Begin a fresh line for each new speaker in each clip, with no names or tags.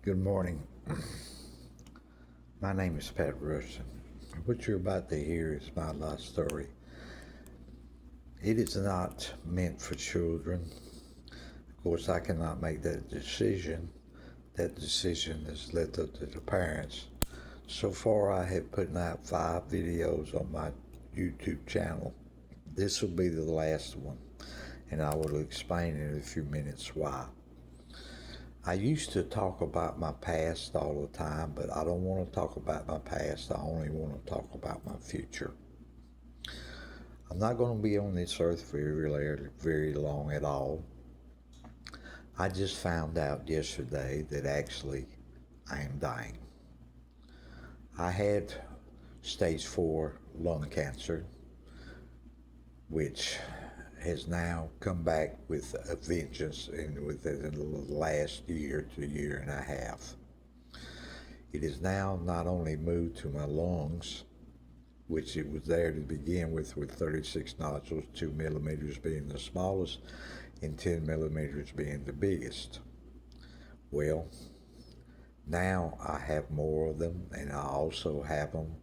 Good morning. My name is Pat Rushton. What you're about to hear is my life story. It is not meant for children. Of course, I cannot make that decision. That decision is left up to the parents. So far, I have put out 5 videos on my YouTube channel. This will be the last one, and I will explain in a few minutes why. I used to talk about my past all the time, but I don't want to talk about my past. I only want to talk about my future. I'm not going to be on this earth very long at all. I just found out yesterday that actually I am dying. I had stage 4 lung cancer, which has now come back with a vengeance within the last year to year and a half. It has now not only moved to my lungs, which it was there to begin with 36 nodules, 2 millimeters being the smallest and 10 millimeters being the biggest. Well, now I have more of them, and I also have them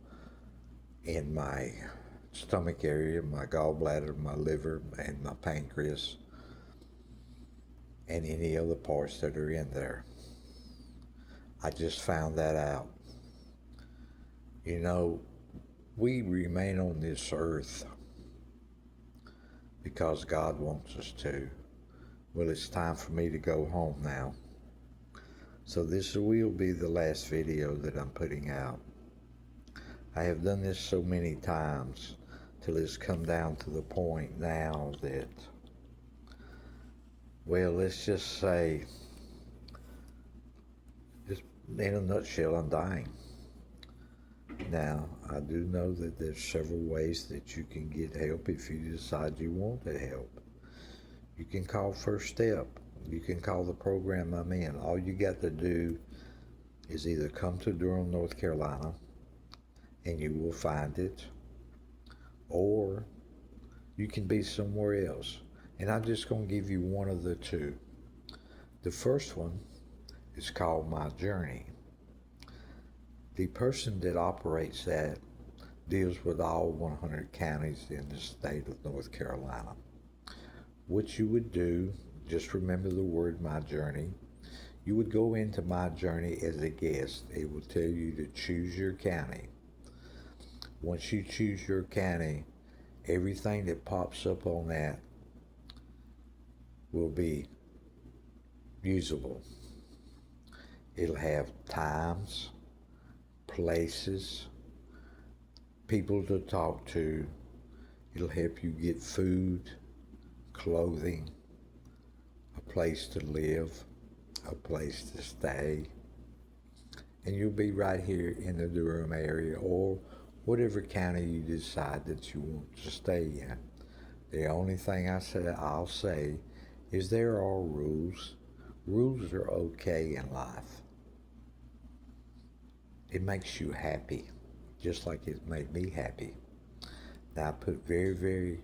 in my stomach area, my gallbladder, my liver, and my pancreas, and any other parts that are in there. I just found that out. You know, we remain on this earth because God wants us to. Well, it's time for me to go home now. So this will be the last video that I'm putting out. I have done this so many times till it's come down to the point now that, well, let's just say, just in a nutshell, I'm dying. Now, I do know that there's several ways that you can get help if you decide you want the help. You can call First Step. You can call the program I'm in. All you got to do is either come to Durham, North Carolina, and you will find it, or you can be somewhere else. And I'm just going to give you one of the two. The first one is called My Journey. The person that operates that deals with all 100 counties in the state of North Carolina. What you would do, just remember the word My Journey. You would go into My Journey as a guest. It will tell you to choose your county. Once you choose your county, everything that pops up on that will be usable. It'll have times, places, people to talk to. It'll help you get food, clothing, a place to live, a place to stay. And you'll be right here in the Durham area or whatever county you decide that you want to stay in. The only thing I'll say is there are rules. Rules are okay in life. It makes you happy, just like it made me happy. Now I put very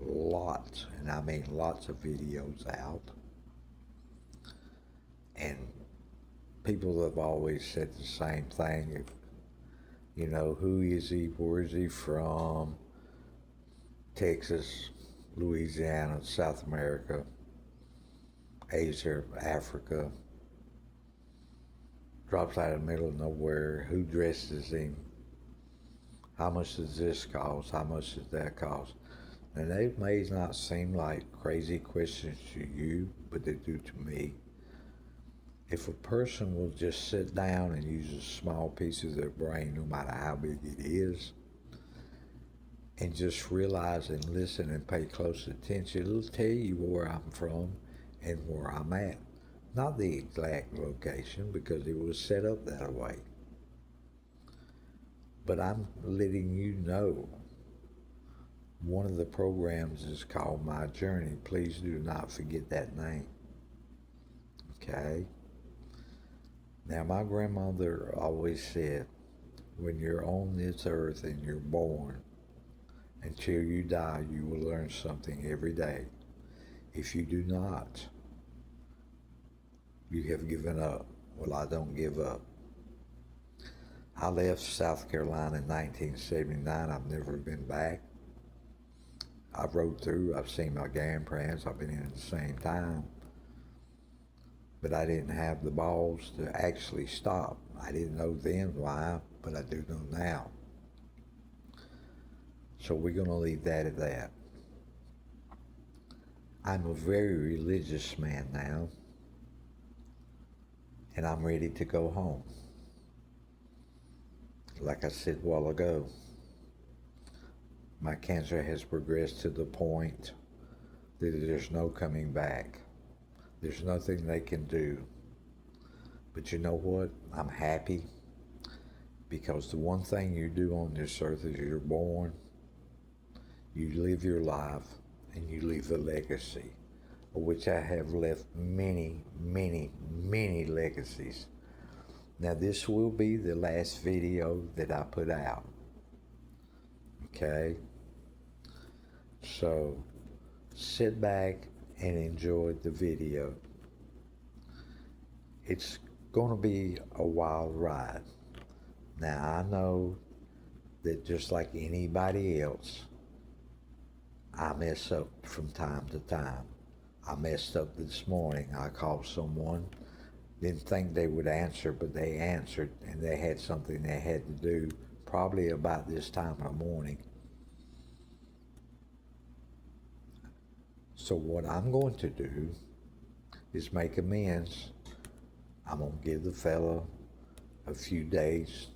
lots, and I mean lots of videos out. And people have always said the same thing. You know, who is he? Where is he from? Texas, Louisiana, South America, Asia, Africa. Drops out of the middle of nowhere. Who dresses him? How much does this cost? How much does that cost? And they may not seem like crazy questions to you, but they do to me. If a person will just sit down and use a small piece of their brain, no matter how big it is, and just realize and listen and pay close attention, it'll tell you where I'm from and where I'm at. Not the exact location, because it was set up that way. But I'm letting you know. One of the programs is called My Journey. Please do not forget that name. Okay? Now, my grandmother always said, when you're on this earth and you're born, until you die, you will learn something every day. If you do not, you have given up. Well, I don't give up. I left South Carolina in 1979. I've never been back. I've rode through. I've seen my grandparents. I've been in at the same time. But I didn't have the balls to actually stop. I didn't know then why, but I do know now. So we're going to leave that at that. I'm a very religious man now, and I'm ready to go home. Like I said a while ago, my cancer has progressed to the point that there's no coming back. There's nothing they can do. But you know what? I'm happy because the one thing you do on this earth is you're born, you live your life, and you leave a legacy, of which I have left many, many, many legacies. Now this will be the last video that I put out. Okay? So sit back and enjoy the video. It's going to be a wild ride. Now I know that just like anybody else, I mess up from time to time. I messed up this morning. I called someone, didn't think they would answer, but they answered, and they had something they had to do probably about this time of the morning. So what I'm going to do is make amends. I'm going to give the fella a few days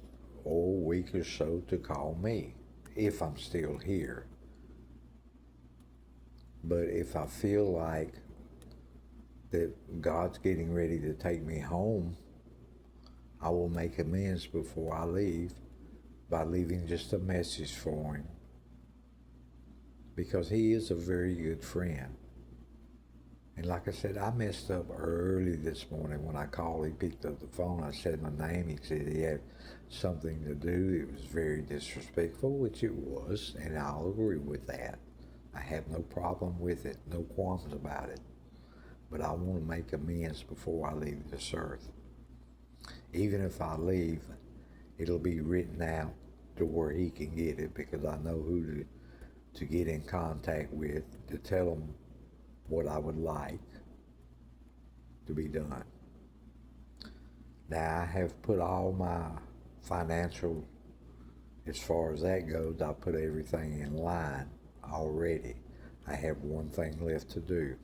or a week or so to call me if I'm still here. But if I feel like that God's getting ready to take me home, I will make amends before I leave by leaving just a message for him. Because he is a very good friend. And like I said, I messed up early this morning when I called. He picked up the phone. I said my name. He said he had something to do. It was very disrespectful, which it was, and I'll agree with that. I have no problem with it, no qualms about it. But I want to make amends before I leave this earth. Even if I leave, it'll be written out to where he can get it, because I know who to get in contact with to tell him what I would like to be done. Now I have put all my financial, as far as that goes, I put everything in line already. I have one thing left to do,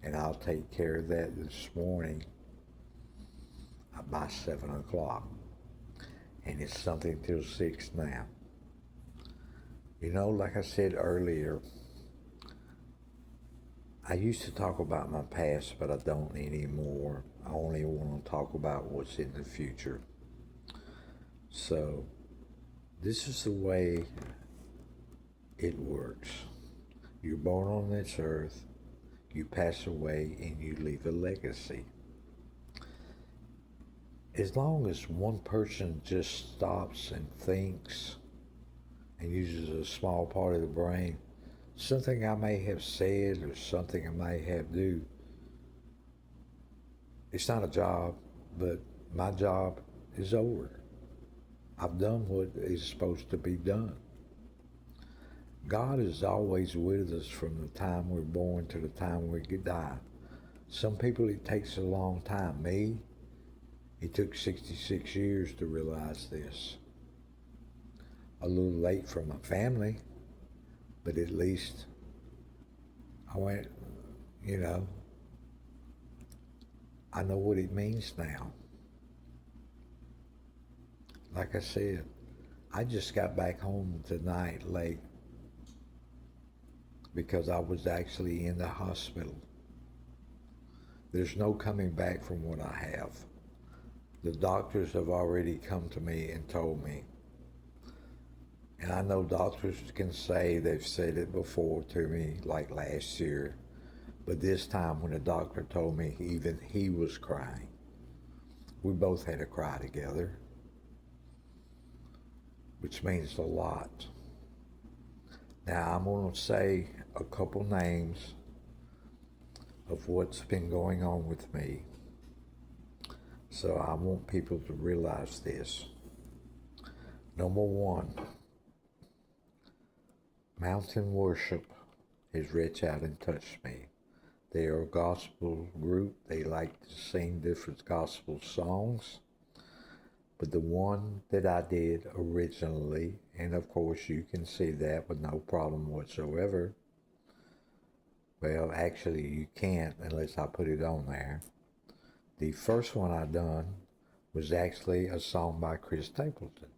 and I'll take care of that this morning by 7 o'clock. And it's something till 6 now. You know, like I said earlier, I used to talk about my past, but I don't anymore. I only want to talk about what's in the future. So, this is the way it works. You're born on this earth, you pass away, and you leave a legacy. As long as one person just stops and thinks and uses a small part of the brain, something I may have said or something I may have do, it's not a job, but my job is over. I've done what is supposed to be done. God is always with us from the time we're born to the time we die. Some people it takes a long time. Me, it took 66 years to realize this. A little late for my family, but at least I went, I know what it means now. Like I said, I just got back home tonight late because I was actually in the hospital. There's no coming back from what I have. The doctors have already come to me and told me. And I know doctors can say they've said it before to me, like last year. But this time when the doctor told me, even he was crying. We both had to cry together, which means a lot. Now I'm going to say a couple names of what's been going on with me. So I want people to realize this. Number one, mountain worship has reached out and touched me. They are a gospel group. They like to sing different gospel songs. But the one that I did originally, and of course you can see that with no problem whatsoever. Well, actually you can't unless I put it on there. The first one I done was actually a song by Chris Stapleton.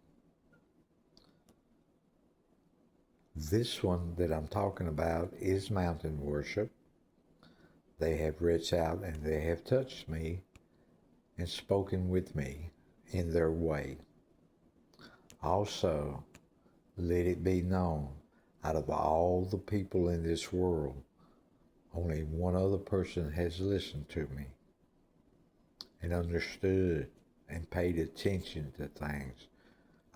This one that I'm talking about is mountain worship. They have reached out and they have touched me and spoken with me in their way. Also, let it be known, out of all the people in this world, only one other person has listened to me and understood and paid attention to things.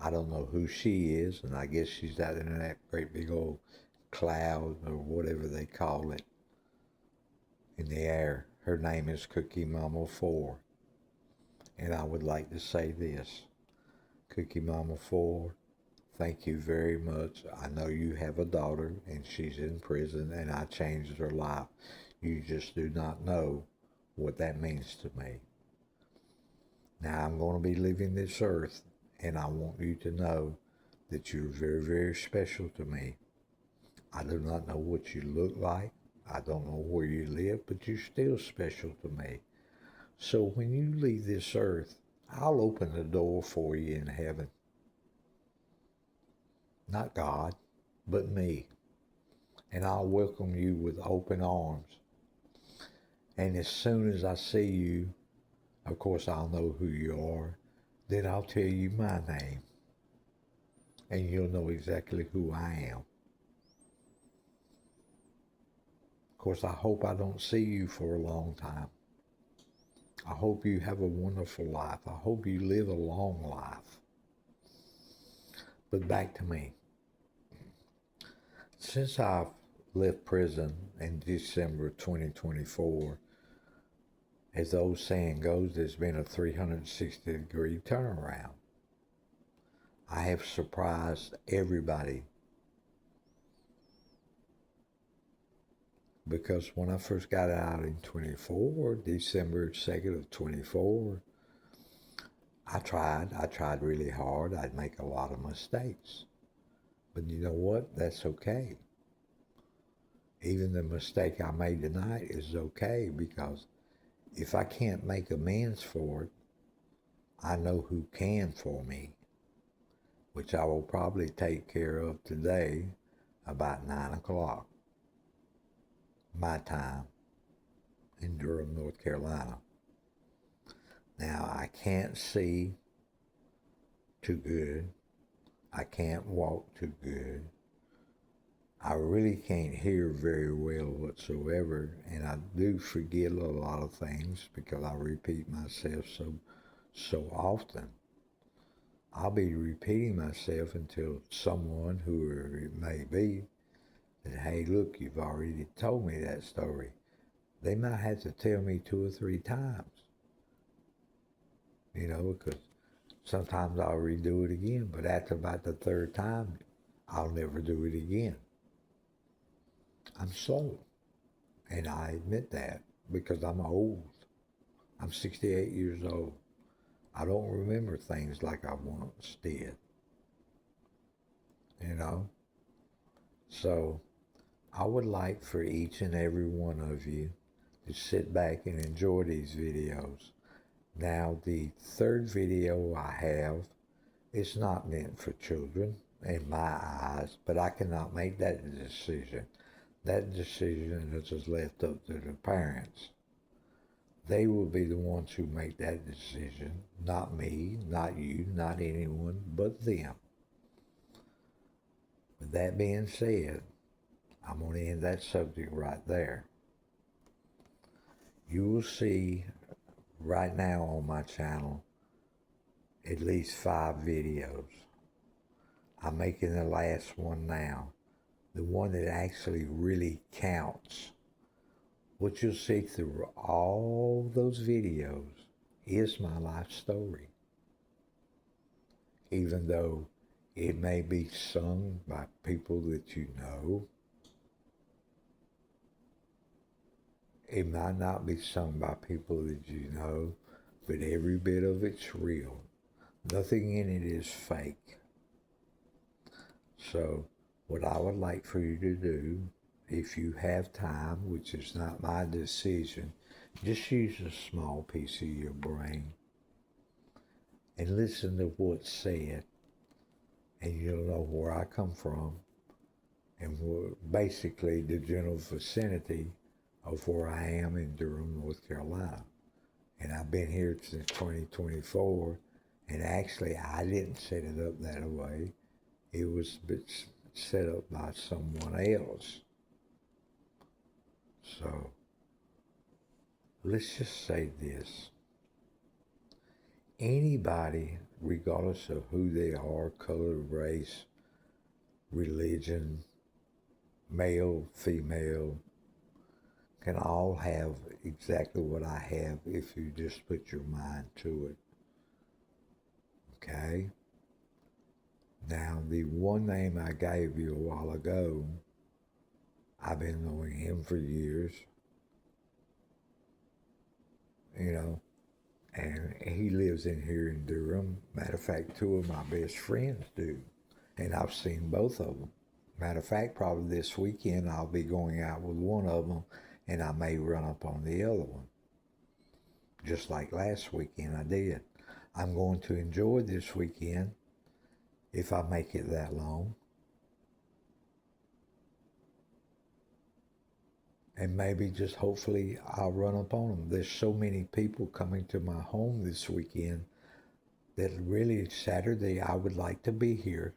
I don't know who she is, and I guess she's out in that great big old cloud or whatever they call it in the air. Her name is Cookie Mama 4. And I would like to say this. Cookie Mama 4, thank you very much. I know you have a daughter and she's in prison and I changed her life. You just do not know what that means to me. Now I'm going to be leaving this earth and I want you to know that you're very, very special to me. I do not know what you look like. I don't know where you live, but you're still special to me. So when you leave this earth, I'll open the door for you in heaven. Not God, but me. And I'll welcome you with open arms. And as soon as I see you, of course I'll know who you are, then I'll tell you my name. And you'll know exactly who I am. Of course, I hope I don't see you for a long time. I hope you have a wonderful life. I hope you live a long life. But back to me. Since I've left prison in December 2024, as the old saying goes, there's been a 360-degree turnaround. I have surprised everybody. Because when I first got out in 24, December 2nd of 24, I tried really hard. I'd make a lot of mistakes. But you know what? That's okay. Even the mistake I made tonight is okay because if I can't make amends for it, I know who can for me, which I will probably take care of today about 9 o'clock, my time, in Durham, North Carolina. Now, I can't see too good. I can't walk too good. I really can't hear very well whatsoever, and I do forget a lot of things because I repeat myself so often. I'll be repeating myself until someone, whoever it may be, that, hey, look, you've already told me that story. They might have to tell me 2 or 3 times, because sometimes I'll redo it again, but after about the 3rd time, I'll never do it again. I'm slow, and I admit that because I'm old. I'm 68 years old. I don't remember things like I once did, So I would like for each and every one of you to sit back and enjoy these videos. Now, the 3rd video I have is not meant for children in my eyes, but I cannot make that decision. That decision is just left up to the parents. They will be the ones who make that decision, not me, not you, not anyone, but them. With that being said, I'm going to end that subject right there. You will see right now on my channel at least 5 videos. I'm making the last one now, the one that actually really counts. What you'll see through all those videos is my life story. Even though it may be sung by people that you know, it might not be sung by people that you know, but every bit of it's real. Nothing in it is fake. So, what I would like for you to do, if you have time, which is not my decision, just use a small piece of your brain and listen to what's said, and you'll know where I come from and basically the general vicinity of where I am in Durham, North Carolina. And I've been here since 2024, and actually I didn't set it up that way. It was set up by someone else. So let's just say this. Anybody, regardless of who they are, color, race, religion, male, female, can all have exactly what I have if you just put your mind to it. Okay? Now, the one name I gave you a while ago, I've been knowing him for years, you know, and he lives in here in Durham. Matter of fact, two of my best friends do, and I've seen both of them. Matter of fact, probably this weekend I'll be going out with one of them, and I may run up on the other one, just like last weekend I did. I'm going to enjoy this weekend if I make it that long. And maybe just hopefully I'll run up on them. There's so many people coming to my home this weekend that really Saturday I would like to be here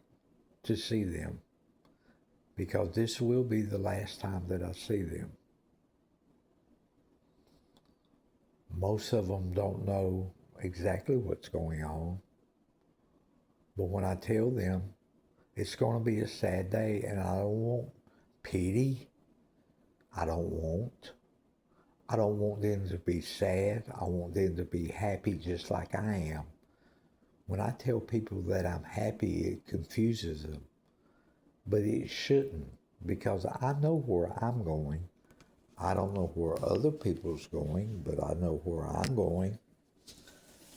to see them, because this will be the last time that I see them. Most of them don't know exactly what's going on, but when I tell them it's going to be a sad day, and I don't want pity, I don't want them to be sad. I want them to be happy just like I am. When I tell people that I'm happy, it confuses them. But it shouldn't, because I know where I'm going. I don't know where other people's going, but I know where I'm going.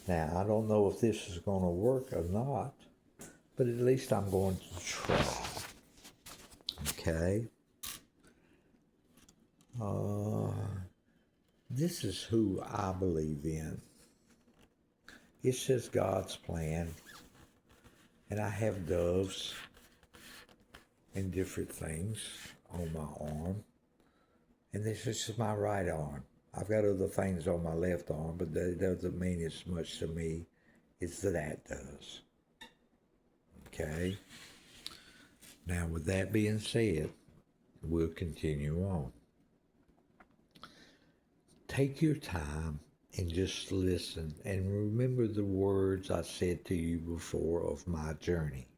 Now, I don't know if this is going to work or not, but at least I'm going to try. Okay? This is who I believe in. It's just God's plan. And I have doves and different things on my arm. And this is my right arm. I've got other things on my left arm, but that doesn't mean as much to me as that does. Okay? Now, with that being said, we'll continue on. Take your time and just listen and remember the words I said to you before of my journey.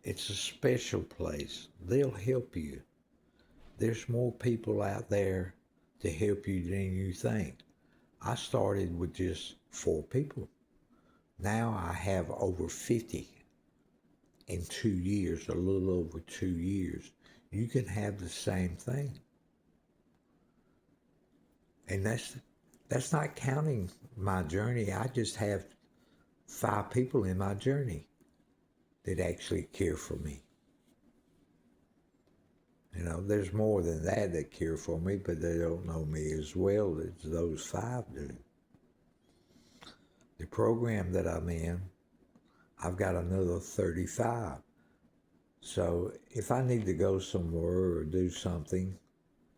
It's a special place. They'll help you. There's more people out there to help you than you think. I started with just 4 people. Now I have over 50 in 2 years, a little over 2 years. You can have the same thing. And that's not counting my journey. I just have 5 people in my journey that actually care for me. You know, there's more than that care for me, but they don't know me as well as those 5 do. The program that I'm in, I've got another 35. So if I need to go somewhere or do something,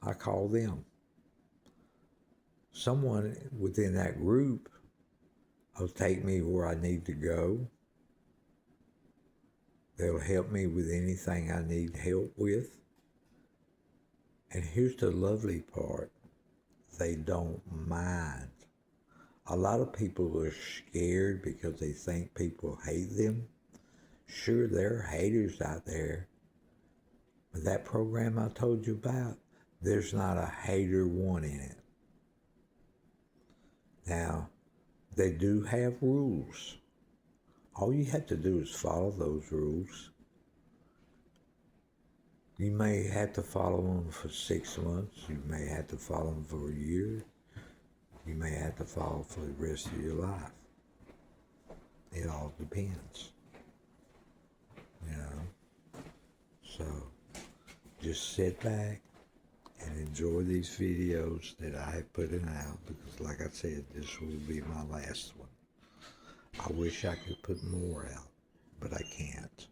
I call them. Someone within that group will take me where I need to go. They'll help me with anything I need help with. And here's the lovely part. They don't mind. A lot of people are scared because they think people hate them. Sure, there are haters out there. But that program I told you about, there's not a hater one in it. Now, they do have rules. All you have to do is follow those rules. You may have to follow them for 6 months. You may have to follow them for a year. You may have to follow for the rest of your life. It all depends. You know? So, just sit back and enjoy these videos that I have put out, because like I said, this will be my last one. I wish I could put more out, but I can't.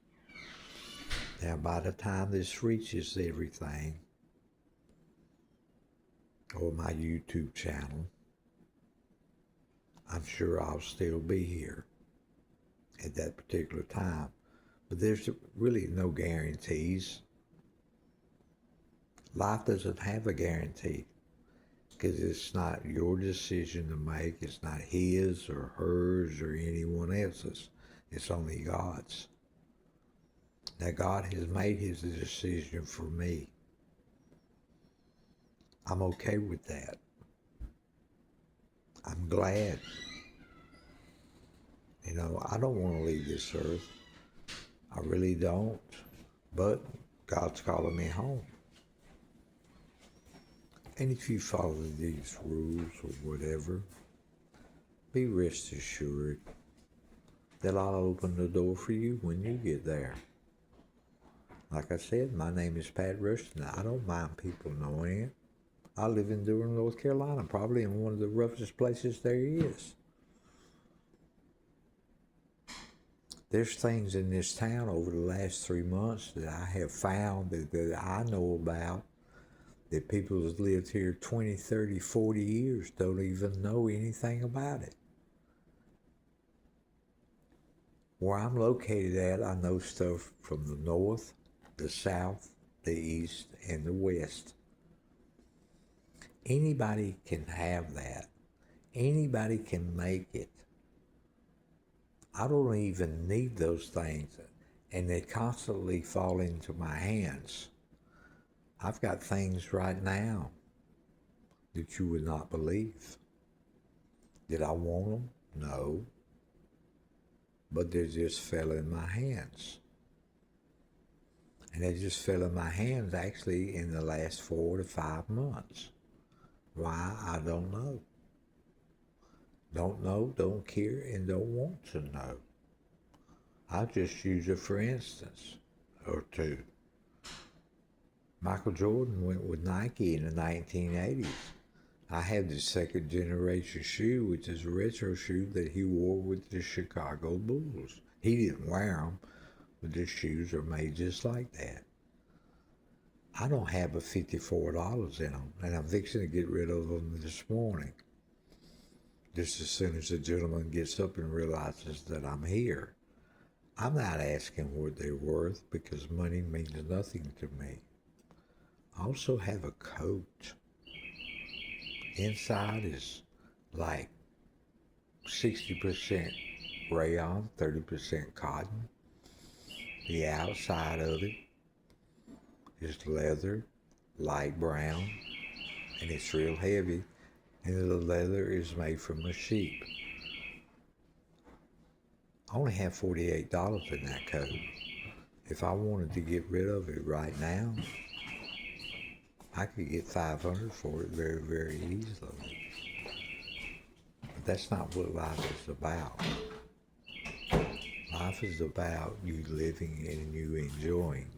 Now, by the time this reaches everything, or my YouTube channel, I'm sure I'll still be here at that particular time. But there's really no guarantees. Life doesn't have a guarantee, because it's not your decision to make. It's not his or hers or anyone else's. It's only God's. Now, God has made his decision for me. I'm okay with that. I'm glad. You know, I don't want to leave this earth. I really don't. But God's calling me home. And if you follow these rules or whatever, be rest assured that I'll open the door for you when you get there. Like I said, my name is Pat Rushton. I don't mind people knowing it. I live in Durham, North Carolina, probably in one of the roughest places there is. There's things in this town over the last 3 months that I have found that I know about, that people who've lived here 20, 30, 40 years don't even know anything about it. Where I'm located at, I know stuff from the north, the south, the east, and the west. Anybody can have that. Anybody can make it. I don't even need those things, and they constantly fall into my hands. I've got things right now that you would not believe. Did I want them? No. But they just fell in my hands. And they just fell in my hands actually in the last 4 to 5 months. Why? I don't know. Don't know, don't care, and don't want to know. I'll just use it for instance or two. Michael Jordan went with Nike in the 1980s. I have the second generation shoe, which is a retro shoe that he wore with the Chicago Bulls. He didn't wear them, but the shoes are made just like that. I don't have but $54 in them, and I'm fixing to get rid of them this morning. Just as soon as the gentleman gets up and realizes that I'm here. I'm not asking what they're worth, because money means nothing to me. I also have a coat. Inside is like 60% rayon, 30% cotton. The outside of it is leather, light brown, and it's real heavy. And the leather is made from a sheep. I only have $48 in that coat. If I wanted to get rid of it right now, I could get $500 for it very, very easily. But that's not what life is about. Life is about you living and you enjoying.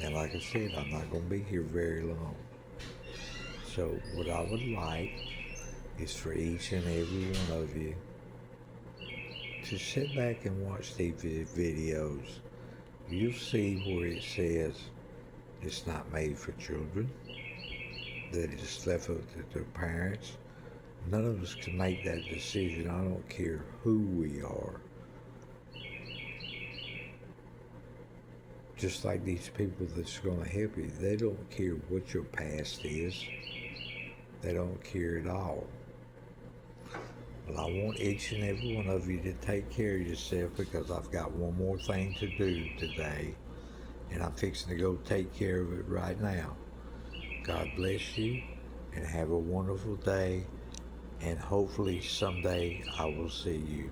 And like I said, I'm not going to be here very long. So what I would like is for each and every one of you to sit back and watch these videos. You'll see where it says it's not made for children, that it's left up to their parents. None of us can make that decision. I don't care who we are. Just like these people that's going to help you, they don't care what your past is. They don't care at all. Well, I want each and every one of you to take care of yourself, because I've got one more thing to do today, and I'm fixing to go take care of it right now. God bless you, and have a wonderful day, and hopefully someday I will see you.